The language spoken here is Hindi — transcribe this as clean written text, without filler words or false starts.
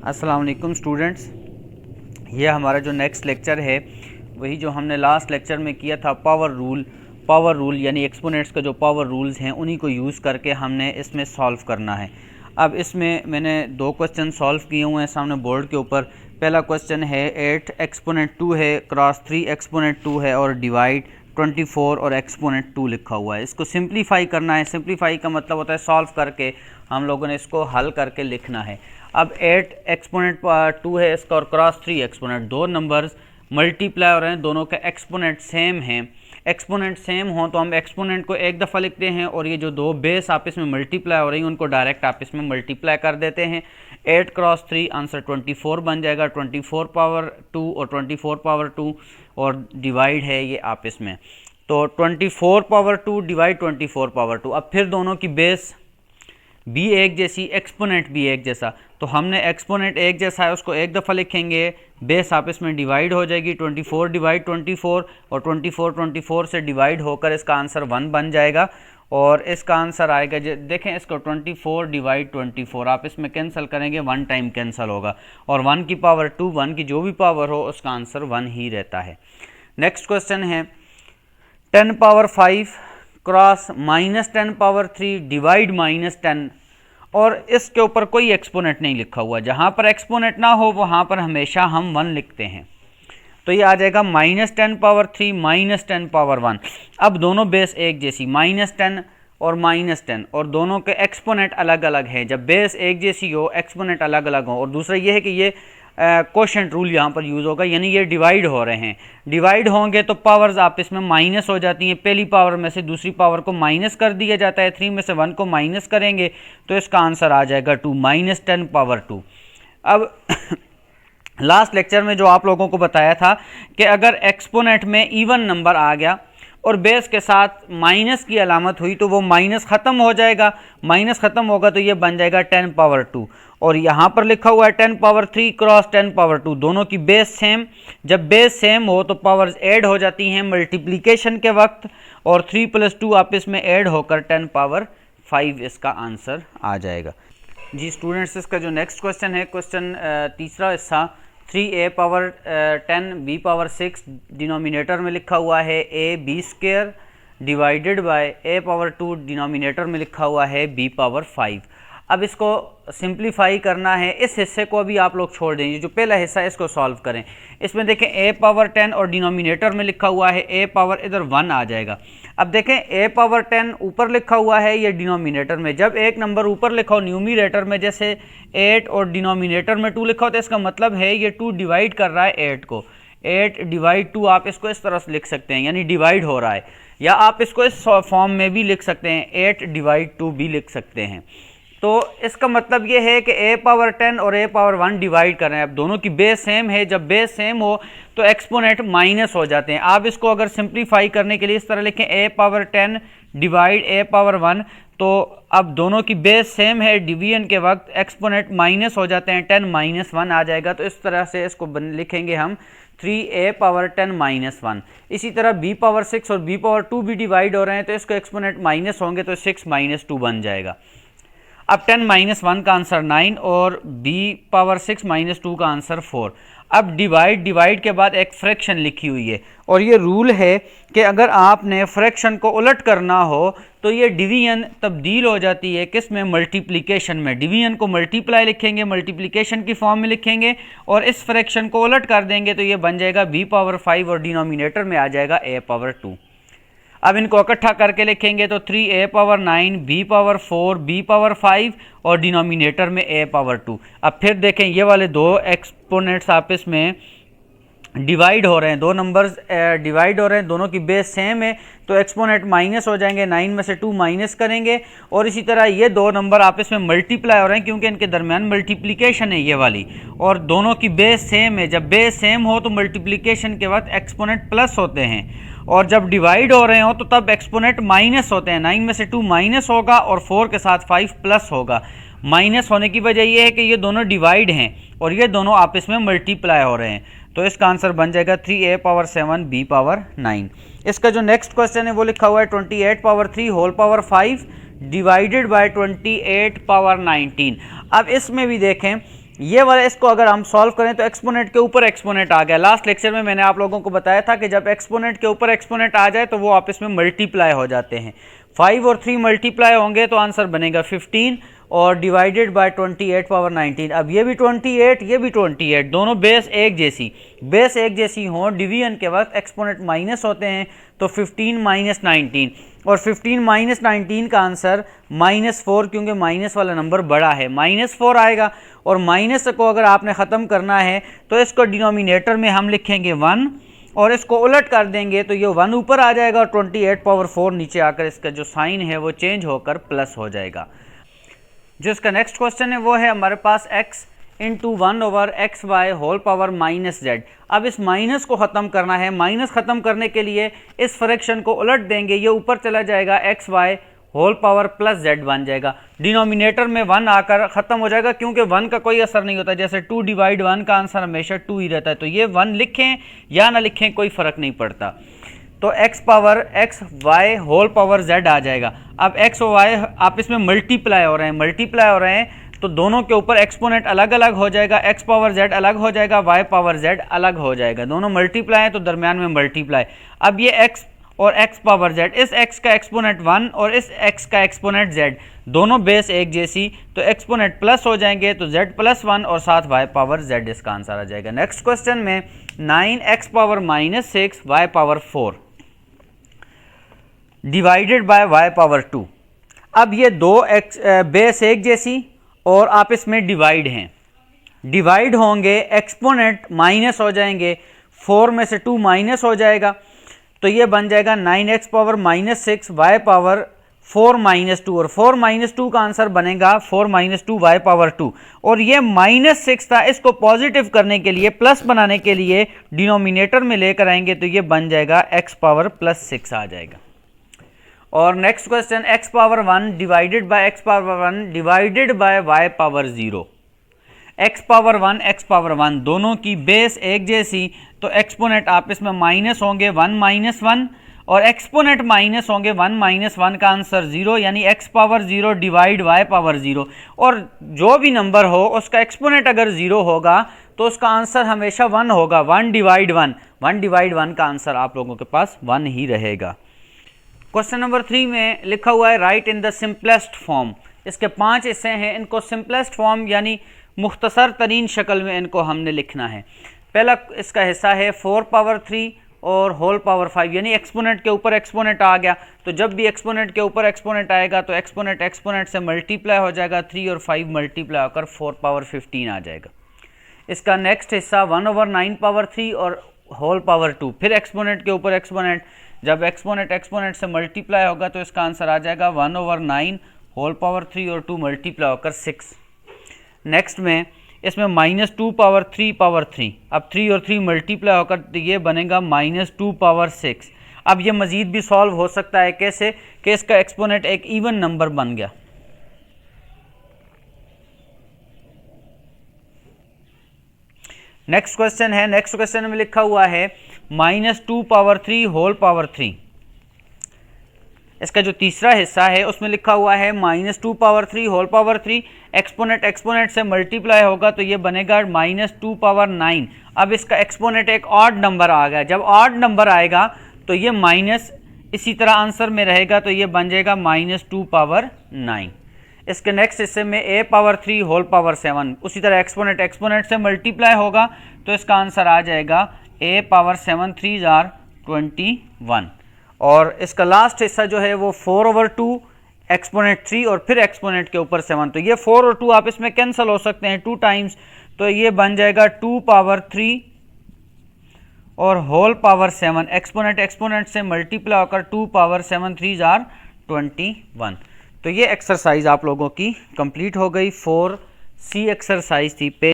अस्सलाम वालेकुम स्टूडेंट्स, ये हमारा जो नेक्स्ट लेक्चर है वही जो हमने लास्ट लेक्चर में किया था पावर रूल यानी एक्सपोनेंट्स का जो पावर रूल्स हैं उन्हीं को यूज़ करके हमने इसमें सॉल्व करना है। अब इसमें मैंने दो क्वेश्चन सॉल्व किए हुए हैं सामने बोर्ड के ऊपर। पहला क्वेश्चन है 8 एक्सपोनेंट 2 है क्रॉस 3 एक्सपोनेंट 2 है और डिवाइड 24 और एक्सपोनेंट 2 लिखा हुआ है। इसको सिंप्लीफाई करना है। सिंप्लीफाई का मतलब होता है सॉल्व करके हम लोगों ने इसको हल करके लिखना है। अब 8 एक्सपोनेंट 2 है इसका और क्रॉस 3 एक्सपोनेंट, दो नंबर्स मल्टीप्लाई हो रहे हैं, दोनों का एक्सपोनेंट सेम है। एक्सपोनेंट सेम हो तो हम एक्सपोनेंट को एक दफ़ा लिखते हैं और ये जो दो बेस आपस में मल्टीप्लाई हो रही हैं उनको डायरेक्ट आपस में मल्टीप्लाई कर देते हैं। 8 क्रॉस 3 आंसर 24 बन जाएगा, 24 पावर 2 और 24 पावर 2 और डिवाइड है ये आपस में, तो 24 पावर 2 डिवाइड 24 पावर 2। अब फिर दोनों की बेस भी एक जैसी, एक्सपोनेंट भी एक जैसा, तो हमने एक्सपोनेंट एक जैसा है उसको एक दफ़ा लिखेंगे, बेस आपस में डिवाइड हो जाएगी, 24 डिवाइड 24 और 24 से डिवाइड होकर इसका आंसर 1 बन जाएगा और इसका आंसर आएगा। देखें इसको 24 डिवाइड 24 आप इसमें कैंसिल करेंगे, 1 टाइम कैंसिल होगा और 1 की पावर 2, 1 की जो भी पावर हो उसका आंसर 1 ही रहता है। नेक्स्ट क्वेश्चन है 10 पावर 5 क्रॉस -10 पावर 3 डिवाइड -10 और इसके ऊपर कोई एक्सपोनेंट नहीं लिखा हुआ। जहाँ पर एक्सपोनेंट ना हो वहाँ पर हमेशा हम 1 लिखते हैं, तो ये आ जाएगा -10 पावर 3 -10 पावर 1। अब दोनों बेस एक जैसी, -10 और -10 और दोनों के एक्सपोनेंट अलग अलग हैं। जब बेस एक जैसी हो एक्सपोनेंट अलग अलग हो। और दूसरा ये है कि ये क्वोशंट रूल यहाँ पर यूज़ होगा, यानी ये डिवाइड हो रहे हैं। डिवाइड होंगे तो पावर्स आपस में माइनस हो जाती हैं, पहली पावर में से दूसरी पावर को माइनस कर दिया जाता है। 3 में से 1 को माइनस करेंगे तो इसका आंसर आ जाएगा 2 -10 पावर 2। अब लास्ट लेक्चर में जो आप लोगों को बताया था कि अगर एक्सपोनेंट में इवन नंबर आ गया और बेस के साथ माइनस की अलामत हुई तो वो माइनस ख़त्म हो जाएगा। माइनस ख़त्म होगा तो ये बन जाएगा 10 पावर 2 और यहाँ पर लिखा हुआ है 10 पावर 3 क्रॉस 10 पावर 2, दोनों की बेस सेम। जब बेस सेम हो तो पावर्स ऐड हो जाती हैं मल्टीप्लिकेशन के वक्त और 3 + 2 आपस में ऐड होकर 10 पावर 5 इसका आंसर आ जाएगा। जी स्टूडेंट्स, इसका जो नेक्स्ट क्वेश्चन है, क्वेश्चन तीसरा हिस्सा 3a power 10 b power 6 denominator में लिखा हुआ है ab² divided by a power 2 denominator में लिखा हुआ है b पावर 5। अब इसको सिंप्लीफाई करना है। इस हिस्से को भी आप लोग छोड़ देंगे, जो पहला हिस्सा है इसको सॉल्व करें। इसमें देखें a पावर 10 और डिनोमिनेटर में लिखा हुआ है a पावर इधर 1 आ जाएगा। अब देखें a पावर 10 ऊपर लिखा हुआ है ये डिनोमिनेटर में, जब एक नंबर ऊपर लिखा हो न्यूमरेटर में, जैसे 8 और डिनोमिनेटर में 2 लिखा हो तो इसका मतलब है ये 2 डिवाइड कर रहा है 8 को। 8 डिवाइड 2 आप इसको इस तरह से लिख सकते हैं, यानी डिवाइड हो रहा है, या आप इसको इस फॉर्म में भी लिख सकते हैं, 8 डिवाइड 2 भी लिख सकते हैं। तो इसका मतलब ये है कि a पावर 10 और a पावर 1 डिवाइड कर रहे हैं। अब दोनों की बेस सेम है, जब बेस सेम हो तो एक्सपोनेंट माइनस हो जाते हैं। आप इसको अगर सिंप्लीफाई करने के लिए इस तरह लिखें a power 10 divide a power 1, तो अब दोनों की बेस सेम है, डिवीजन के वक्त एक्सपोनेंट माइनस हो जाते हैं, 10 - 1 आ जाएगा। तो इस तरह से इसको लिखेंगे हम 3a पावर 10 - 1। इसी तरह b पावर 6 और b पावर 2 भी डिवाइड हो रहे हैं तो इसको एक्सपोनेंट माइनस होंगे तो 6 - 2 बन जाएगा। अब 10 - 1 का आंसर 9 और b पावर 6 - 2 का आंसर 4। अब डिवाइड के बाद एक फ्रैक्शन लिखी हुई है और ये रूल है कि अगर आपने फ्रैक्शन को उलट करना हो तो ये डिवीजन तब्दील हो जाती है किस में, मल्टीप्लिकेशन में। डिवीजन को मल्टीप्लाई लिखेंगे, मल्टीप्लिकेशन की फॉर्म में लिखेंगे और इस फ्रैक्शन को उलट कर देंगे तो ये बन जाएगा b पावर 5 और डिनोमिनेटर में आ जाएगा a पावर 2। अब इनको इकट्ठा करके लिखेंगे तो 3a power 9 b power 4 b power 5 और डिनोमिनेटर में a पावर 2। अब फिर देखें ये वाले दो एक्सपोनेंट्स आपस में डिवाइड हो रहे हैं, दो नंबर्स डिवाइड हो रहे हैं, दोनों की बेस सेम है तो एक्सपोनेंट माइनस हो जाएंगे, 9 में से 2 माइनस करेंगे। और इसी तरह ये दो नंबर आपस में मल्टीप्लाई हो रहे हैं क्योंकि इनके दरमियान मल्टीप्लिकेशन है ये वाली, और दोनों की बेस सेम है। जब बेस सेम हो तो मल्टीप्लिकेशन के वक्त एक्सपोनेंट प्लस होते हैं और जब डिवाइड हो रहे हो तो तब एक्सपोनेंट माइनस होते हैं। 9 में से 2 माइनस होगा और 4 के साथ 5 प्लस होगा। माइनस होने की वजह यह है कि ये दोनों डिवाइड हैं और ये दोनों आपस में मल्टीप्लाई हो रहे हैं, तो इसका आंसर बन जाएगा 3a पावर 7 b पावर 9। इसका जो नेक्स्ट क्वेश्चन है वो लिखा हुआ है 28 power 3 whole power 5 divided by 28 power 19। अब इसमें भी देखें ये वाला इसको अगर हम सॉल्व करें तो एक्सपोनेंट के ऊपर एक्सपोनेंट आ गया। लास्ट लेक्चर में मैंने आप लोगों को बताया था कि जब एक्सपोनेंट के ऊपर एक्सपोनेंट आ जाए तो वो आपस में मल्टीप्लाई हो जाते हैं। 5 और 3 मल्टीप्लाई होंगे तो आंसर बनेगा 15 और डिवाइडेड बाय 28 पावर 19। अब ये भी 28 ये भी 28, दोनों बेस एक जैसी हों, डिवीजन के वक्त एक्सपोनेंट माइनस होते हैं तो 15 माइनस 19 और 15 माइनस 19 का आंसर -4, क्योंकि माइनस वाला नंबर बड़ा है, -4 आएगा। और माइनस को अगर आपने ख़त्म करना है तो इसको डिनोमिनेटर में हम लिखेंगे 1 और इसको उलट कर देंगे तो ये 1 ऊपर आ जाएगा और 28 पावर 4 नीचे आकर इसका जो साइन है वो चेंज होकर प्लस हो जाएगा। जो इसका नेक्स्ट क्वेश्चन है वो है हमारे पास x into 1/xy whole power -z। अब इस माइनस को ख़त्म करना है, माइनस ख़त्म करने के लिए इस फ्रैक्शन को उलट देंगे, ये ऊपर चला जाएगा xy whole power plus z बन जाएगा। डिनोमिनेटर में 1 आकर ख़त्म हो जाएगा क्योंकि 1 का कोई असर नहीं होता, जैसे 2 डिवाइड 1 का आंसर हमेशा 2 ही रहता है, तो ये 1 लिखें या ना लिखें कोई फ़र्क नहीं पड़ता। तो x power x y whole power z आ जाएगा। अब x और y आप इसमें मल्टीप्लाई हो रहे हैं तो दोनों के ऊपर एक्सपोनेंट अलग अलग हो जाएगा, x पावर z अलग हो जाएगा, y पावर z अलग हो जाएगा, दोनों मल्टीप्लाई हैं तो दरमियान में मल्टीप्लाई। अब ये x और x पावर z, इस x का एक्सपोनेंट 1 और इस x का एक्सपोनेंट z, दोनों बेस एक जैसी, तो एक्सपोनेंट प्लस हो जाएंगे तो z प्लस 1 और साथ y पावर z इसका आंसर आ जाएगा। नेक्स्ट क्वेश्चन में 9x power -6 y power 4 divided by y power 2। अब ये दो बेस एक जैसी और आपस में डिवाइड हैं, डिवाइड होंगे, एक्सपोनेंट माइनस हो जाएंगे, 4 में से 2 माइनस हो जाएगा तो ये बन जाएगा 9x पावर -6 y पावर 4 - 2 और 4 - 2 का आंसर बनेगा 4 - 2 y पावर 2। और ये -6 था, इसको पॉजिटिव करने के लिए, प्लस बनाने के लिए डिनोमिनेटर में लेकर आएंगे तो ये बन जाएगा x पावर +6 आ जाएगा। और next question x power 1 divided by x power 1 divided by y power 0। x power 1 दोनों की बेस एक जैसी तो एक्सपोनेंट आपस में माइनस होंगे 1 - 1 और एक्सपोनेंट माइनस होंगे 1 - 1 का आंसर 0, यानी x power 0 divide y power 0। और जो भी नंबर हो उसका एक्सपोनेंट अगर 0 होगा तो उसका आंसर हमेशा 1 होगा, 1 डिवाइड 1 का आंसर आप लोगों के पास 1 ही रहेगा। क्वेश्चन नंबर 3 में लिखा हुआ है right in the simplest form. इसके 5 हिस्से हैं, इनको सिंपलेस्ट फॉर्म यानी मुख्तसर तरीन शक्ल में इनको हमने लिखना है। पहला इसका हिस्सा है 4 पावर 3 और होल पावर 5, यानी एक्सपोनेंट के ऊपर एक्सपोनेंट आ गया तो जब भी एक्सपोनेंट के ऊपर एक्सपोनेंट आएगा तो एक्सपोनेंट से मल्टीप्लाई हो जाएगा, 3 और 5 मल्टीप्लाई होकर 4 पावर 15 आ जाएगा। इसका नेक्स्ट हिस्सा 1/9 पावर 3 और होल पावर 2, फिर एक्सपोनेंट के ऊपर एक्सपोनेंट, जब एक्सपोनेंट से मल्टीप्लाई होगा तो इसका आंसर आ जाएगा 1/9 होल पावर 3 और 2 मल्टीप्लाई होकर 6। नेक्स्ट में इसमें -2 पावर 3 पावर 3, अब 3 और 3 मल्टीप्लाई होकर ये बनेगा -2 पावर 6। अब ये मज़ीद भी सॉल्व हो सकता है, कैसे कि इसका एक्सपोनेंट एक इवन नंबर बन गया। नेक्स्ट क्वेश्चन में लिखा हुआ है -2 पावर 3 होल पावर 3। इसका जो तीसरा हिस्सा है उसमें लिखा हुआ है -2 पावर 3 होल पावर 3, एक्सपोनेंट से मल्टीप्लाई होगा तो ये बनेगा -2 पावर 9। अब इसका एक्सपोनेंट एक ऑड नंबर आ गया, जब ऑड नंबर आएगा तो ये माइनस इसी तरह आंसर में रहेगा तो ये बन जाएगा -2 पावर 9। इसके नेक्स्ट हिस्से में a पावर 3 होल पावर 7, उसी तरह एक्सपोनेंट से मल्टीप्लाई होगा तो इसका आंसर आ जाएगा a पावर 7 3 जार 21। और इसका लास्ट हिस्सा जो है वो 4/2 एक्सपोनेंट 3 और फिर एक्सपोनेंट के ऊपर 7, तो ये 4 और 2 आप इसमें कैंसिल हो सकते हैं 2 टाइम्स, तो ये बन जाएगा 2 पावर 3 और होल पावर 7, एक्सपोनेंट से मल्टीप्लाई होकर 2 पावर 7 3 जार 21। तो ये एक्सरसाइज आप लोगों की कंप्लीट हो गई, 4C एक्सरसाइज थी।